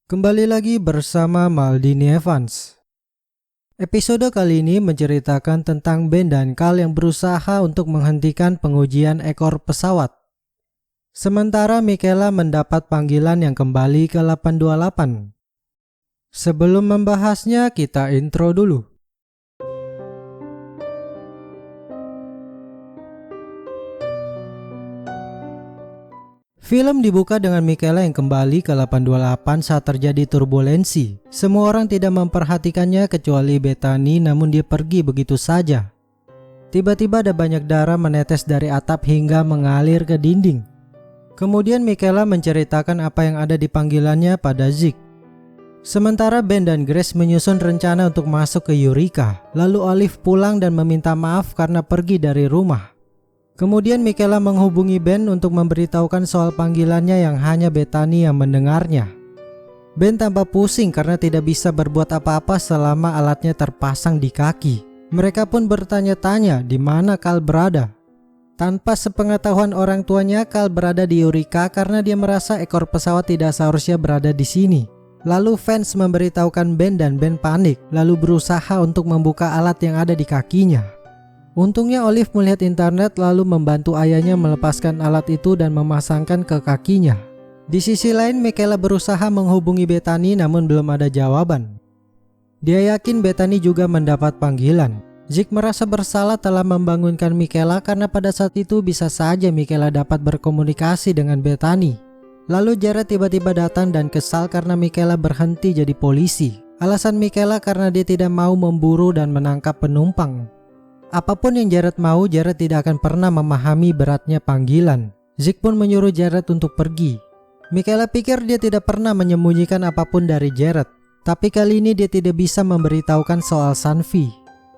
Kembali lagi bersama Maldini Evans. Episode kali ini menceritakan tentang Ben dan Cal yang berusaha untuk menghentikan pengujian ekor pesawat. Sementara Michaela mendapat panggilan yang kembali ke 828. Sebelum membahasnya, kita intro dulu. Film dibuka dengan Michaela yang kembali ke 828 saat terjadi turbulensi. Semua orang tidak memperhatikannya kecuali Bethany, namun dia pergi begitu saja. Tiba-tiba ada banyak darah menetes dari atap hingga mengalir ke dinding. Kemudian Michaela menceritakan apa yang ada di panggilannya pada Zeke. Sementara Ben dan Grace menyusun rencana untuk masuk ke Eureka. Lalu Olive pulang dan meminta maaf karena pergi dari rumah. Kemudian Michaela menghubungi Ben untuk memberitahukan soal panggilannya yang hanya Bethany yang mendengarnya. Ben tampak pusing karena tidak bisa berbuat apa-apa selama alatnya terpasang di kaki. Mereka pun bertanya-tanya di mana Cal berada. Tanpa sepengetahuan orang tuanya, Cal berada di Eureka karena dia merasa ekor pesawat tidak seharusnya berada di sini. Lalu Vance memberitahukan Ben dan Ben panik, lalu berusaha untuk membuka alat yang ada di kakinya. Untungnya Olive melihat internet lalu membantu ayahnya melepaskan alat itu dan memasangkan ke kakinya. Di sisi lain, Michaela berusaha menghubungi Bethany namun belum ada jawaban. Dia yakin Bethany juga mendapat panggilan. Zeke merasa bersalah telah membangunkan Michaela karena pada saat itu bisa saja Michaela dapat berkomunikasi dengan Bethany. Lalu Jared tiba-tiba datang dan kesal karena Michaela berhenti jadi polisi. Alasan Michaela karena dia tidak mau memburu dan menangkap penumpang. Apapun yang Jared mau, Jared tidak akan pernah memahami beratnya panggilan. Zeke pun menyuruh Jared untuk pergi. Michaela pikir dia tidak pernah menyembunyikan apapun dari Jared. Tapi kali ini dia tidak bisa memberitahukan soal Sanvi.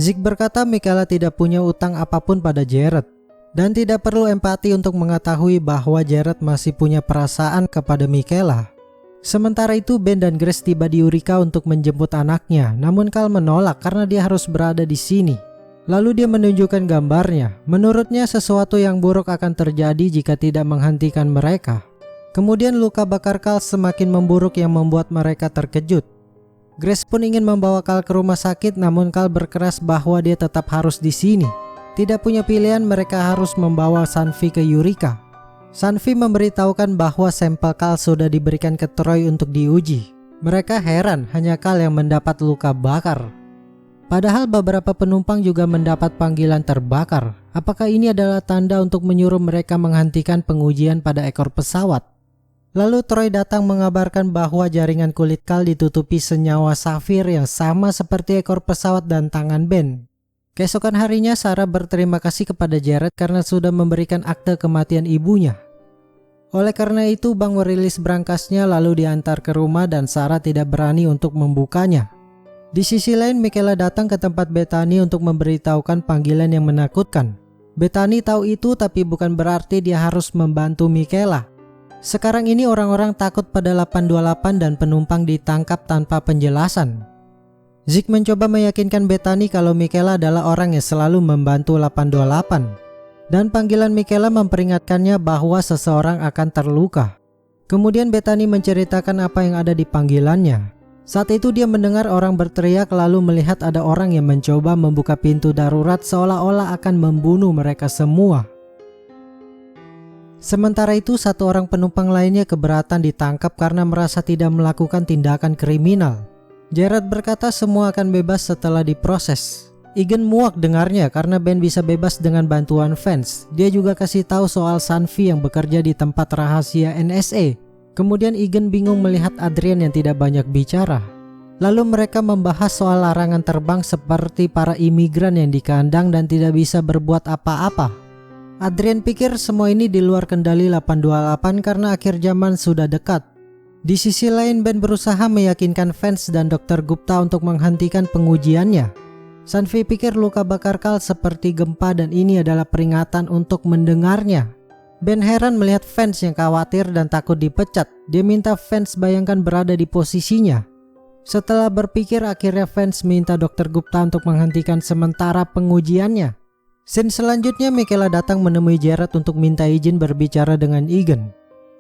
Zeke berkata Michaela tidak punya utang apapun pada Jared. Dan tidak perlu empati untuk mengetahui bahwa Jared masih punya perasaan kepada Michaela. Sementara itu Ben dan Grace tiba di Eureka untuk menjemput anaknya. Namun Cal menolak karena dia harus berada di sini. Lalu dia menunjukkan gambarnya. Menurutnya sesuatu yang buruk akan terjadi jika tidak menghentikan mereka. Kemudian luka bakar Cal semakin memburuk yang membuat mereka terkejut. Grace pun ingin membawa Cal ke rumah sakit namun Cal berkeras bahwa dia tetap harus di sini. Tidak punya pilihan, mereka harus membawa Sanvi ke Eureka. Sanvi memberitahukan bahwa sampel Cal sudah diberikan ke Troy untuk diuji. Mereka heran hanya Cal yang mendapat luka bakar. Padahal beberapa penumpang juga mendapat panggilan terbakar. Apakah ini adalah tanda untuk menyuruh mereka menghentikan pengujian pada ekor pesawat? Lalu Troy datang mengabarkan bahwa jaringan kulit Cal ditutupi senyawa safir yang sama seperti ekor pesawat dan tangan Ben. Keesokan harinya Sarah berterima kasih kepada Jared karena sudah memberikan akte kematian ibunya. Oleh karena itu Bang merilis berangkasnya lalu diantar ke rumah dan Sarah tidak berani untuk membukanya. Di sisi lain, Michaela datang ke tempat Bethany untuk memberitahukan panggilan yang menakutkan. Bethany tahu itu tapi bukan berarti dia harus membantu Michaela. Sekarang ini orang-orang takut pada 828 dan penumpang ditangkap tanpa penjelasan. Zeke mencoba meyakinkan Bethany kalau Michaela adalah orang yang selalu membantu 828. Dan panggilan Michaela memperingatkannya bahwa seseorang akan terluka. Kemudian Bethany menceritakan apa yang ada di panggilannya. Saat itu dia mendengar orang berteriak lalu melihat ada orang yang mencoba membuka pintu darurat seolah-olah akan membunuh mereka semua. Sementara itu satu orang penumpang lainnya keberatan ditangkap karena merasa tidak melakukan tindakan kriminal. Jared berkata semua akan bebas setelah diproses. Egan muak dengarnya karena Ben bisa bebas dengan bantuan Vance. Dia juga kasih tahu soal Sanvi yang bekerja di tempat rahasia NSA. Kemudian Egan bingung melihat Adrian yang tidak banyak bicara. Lalu mereka membahas soal larangan terbang seperti para imigran yang di kandang dan tidak bisa berbuat apa-apa. Adrian pikir semua ini di luar kendali 828 karena akhir zaman sudah dekat. Di sisi lain Ben berusaha meyakinkan Vance dan Dr. Gupta untuk menghentikan pengujiannya. Sanvi pikir luka bakar Cal seperti gempa dan ini adalah peringatan untuk mendengarnya. Ben heran melihat Vance yang khawatir dan takut dipecat. Dia minta Vance bayangkan berada di posisinya. Setelah berpikir akhirnya Vance minta Dr. Gupta untuk menghentikan sementara pengujiannya. Scene selanjutnya Michaela datang menemui Jared untuk minta izin berbicara dengan Egan.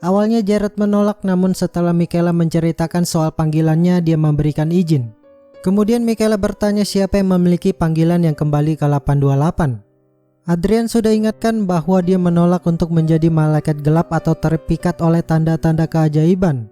Awalnya Jared menolak, namun setelah Michaela menceritakan soal panggilannya, dia memberikan izin. Kemudian Michaela bertanya siapa yang memiliki panggilan yang kembali ke 828. Adrian sudah ingatkan bahwa dia menolak untuk menjadi malaikat gelap atau terpikat oleh tanda-tanda keajaiban.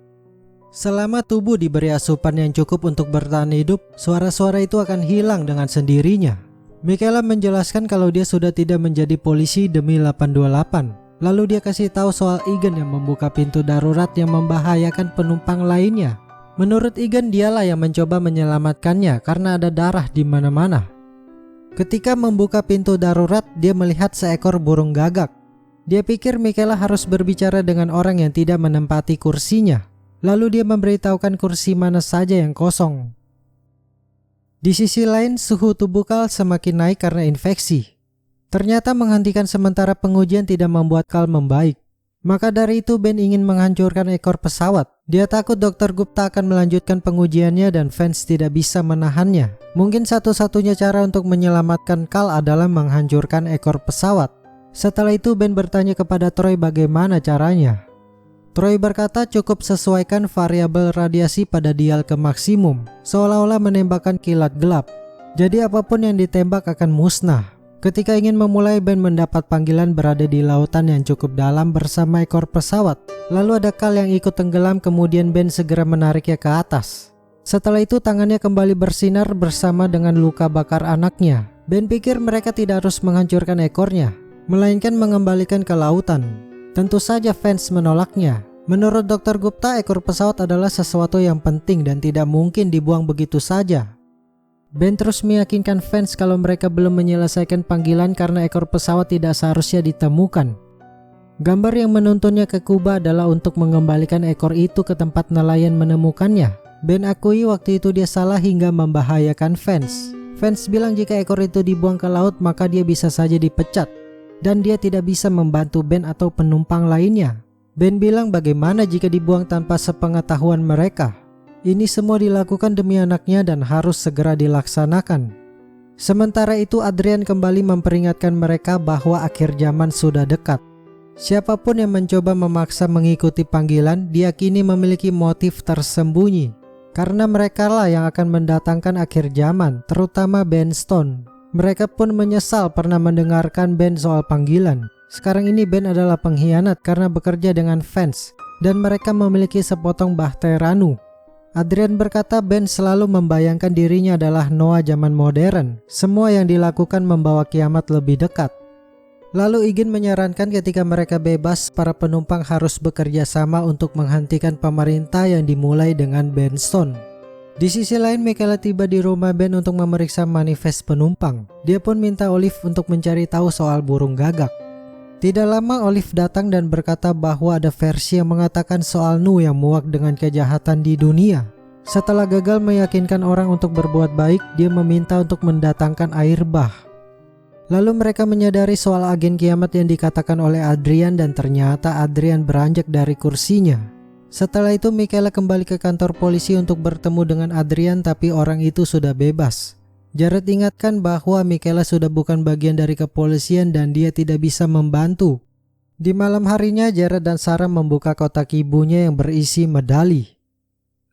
Selama tubuh diberi asupan yang cukup untuk bertahan hidup, suara-suara itu akan hilang dengan sendirinya. Michaela menjelaskan kalau dia sudah tidak menjadi polisi demi 828. Lalu dia kasih tahu soal Egan yang membuka pintu darurat yang membahayakan penumpang lainnya. Menurut Egan, dialah yang mencoba menyelamatkannya karena ada darah di mana-mana. Ketika membuka pintu darurat, dia melihat seekor burung gagak. Dia pikir Michaela harus berbicara dengan orang yang tidak menempati kursinya. Lalu dia memberitahukan kursi mana saja yang kosong. Di sisi lain, suhu tubuh Carl semakin naik karena infeksi. Ternyata menghentikan sementara pengujian tidak membuat Carl membaik. Maka dari itu Ben ingin menghancurkan ekor pesawat. Dia takut Dr. Gupta akan melanjutkan pengujiannya dan Vance tidak bisa menahannya. Mungkin satu-satunya cara untuk menyelamatkan Carl adalah menghancurkan ekor pesawat. Setelah itu Ben bertanya kepada Troy bagaimana caranya. Troy berkata cukup sesuaikan variabel radiasi pada dial ke maksimum, seolah-olah menembakkan kilat gelap. Jadi apapun yang ditembak akan musnah. Ketika ingin memulai, Ben mendapat panggilan berada di lautan yang cukup dalam bersama ekor pesawat. Lalu ada Carl yang ikut tenggelam, kemudian Ben segera menariknya ke atas. Setelah itu tangannya kembali bersinar bersama dengan luka bakar anaknya. Ben pikir mereka tidak harus menghancurkan ekornya, melainkan mengembalikan ke lautan. Tentu saja Vance menolaknya. Menurut Dr. Gupta, ekor pesawat adalah sesuatu yang penting dan tidak mungkin dibuang begitu saja. Ben terus meyakinkan Vance kalau mereka belum menyelesaikan panggilan karena ekor pesawat tidak seharusnya ditemukan. Gambar yang menuntunnya ke Kuba adalah untuk mengembalikan ekor itu ke tempat nelayan menemukannya. Ben akui waktu itu dia salah hingga membahayakan Vance. Vance bilang jika ekor itu dibuang ke laut maka dia bisa saja dipecat. Dan dia tidak bisa membantu Ben atau penumpang lainnya. Ben bilang bagaimana jika dibuang tanpa sepengetahuan mereka. Ini semua dilakukan demi anaknya dan harus segera dilaksanakan. Sementara itu Adrian kembali memperingatkan mereka bahwa akhir zaman sudah dekat. Siapapun yang mencoba memaksa mengikuti panggilan diyakini memiliki motif tersembunyi. Karena mereka lah yang akan mendatangkan akhir zaman, terutama Ben Stone. Mereka pun menyesal pernah mendengarkan Ben soal panggilan. Sekarang ini Ben adalah pengkhianat karena bekerja dengan Vance. Dan mereka memiliki sepotong Bahteranu. Adrian berkata Ben selalu membayangkan dirinya adalah Noah zaman modern. Semua yang dilakukan membawa kiamat lebih dekat. Lalu Egan menyarankan ketika mereka bebas, para penumpang harus bekerja sama untuk menghentikan pemerintah yang dimulai dengan Ben Stone. Di sisi lain, Michaela tiba di rumah Ben untuk memeriksa manifest penumpang. Dia pun minta Olive untuk mencari tahu soal burung gagak. Tidak lama Olive datang dan berkata bahwa ada versi yang mengatakan soal Nu yang muak dengan kejahatan di dunia. Setelah gagal meyakinkan orang untuk berbuat baik, dia meminta untuk mendatangkan air bah. Lalu mereka menyadari soal agen kiamat yang dikatakan oleh Adrian dan ternyata Adrian beranjak dari kursinya. Setelah itu Michaela kembali ke kantor polisi untuk bertemu dengan Adrian, tapi orang itu sudah bebas. Jared ingatkan bahwa Michaela sudah bukan bagian dari kepolisian dan dia tidak bisa membantu. Di malam harinya Jared dan Sarah membuka kotak ibunya yang berisi medali.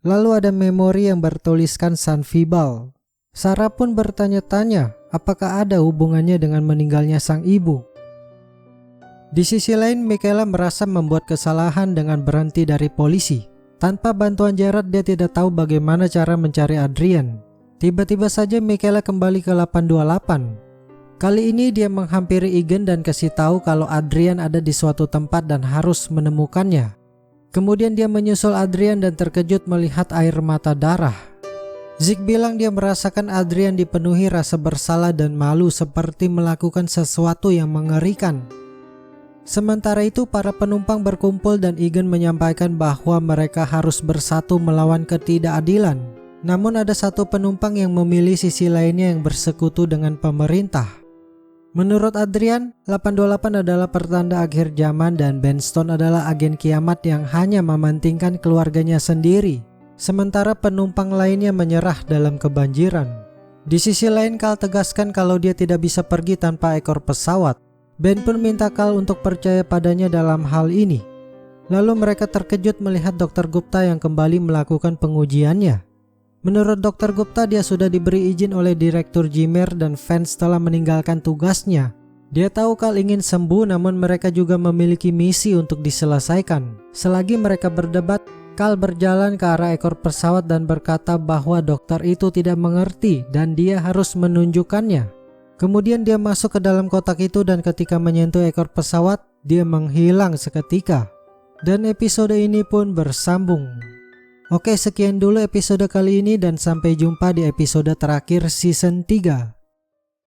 Lalu ada memori yang bertuliskan San Vibal. Sarah pun bertanya-tanya apakah ada hubungannya dengan meninggalnya sang ibu. Di sisi lain Michaela merasa membuat kesalahan dengan berhenti dari polisi. Tanpa bantuan Jared dia tidak tahu bagaimana cara mencari Adrian. Tiba-tiba saja Michaela kembali ke 828. Kali ini dia menghampiri Egan dan kasih tahu kalau Adrian ada di suatu tempat dan harus menemukannya. Kemudian dia menyusul Adrian dan terkejut melihat air mata darah. Zeke bilang dia merasakan Adrian dipenuhi rasa bersalah dan malu seperti melakukan sesuatu yang mengerikan. Sementara itu para penumpang berkumpul dan Egan menyampaikan bahwa mereka harus bersatu melawan ketidakadilan. Namun ada satu penumpang yang memilih sisi lainnya yang bersekutu dengan pemerintah. Menurut Adrian, 828 adalah pertanda akhir zaman dan Ben Stone adalah agen kiamat yang hanya mementingkan keluarganya sendiri. Sementara penumpang lainnya menyerah dalam kebanjiran. Di sisi lain Carl tegaskan kalau dia tidak bisa pergi tanpa ekor pesawat. Ben pun minta Carl untuk percaya padanya dalam hal ini. Lalu mereka terkejut melihat Dr. Gupta yang kembali melakukan pengujiannya. Menurut Dr. Gupta, dia sudah diberi izin oleh Direktur Jimer dan Vance telah meninggalkan tugasnya. Dia tahu Carl ingin sembuh, namun mereka juga memiliki misi untuk diselesaikan. Selagi mereka berdebat, Carl berjalan ke arah ekor pesawat dan berkata bahwa dokter itu tidak mengerti dan dia harus menunjukkannya. Kemudian dia masuk ke dalam kotak itu dan ketika menyentuh ekor pesawat, dia menghilang seketika. Dan episode ini pun bersambung. Oke, sekian dulu episode kali ini dan sampai jumpa di episode terakhir season 3.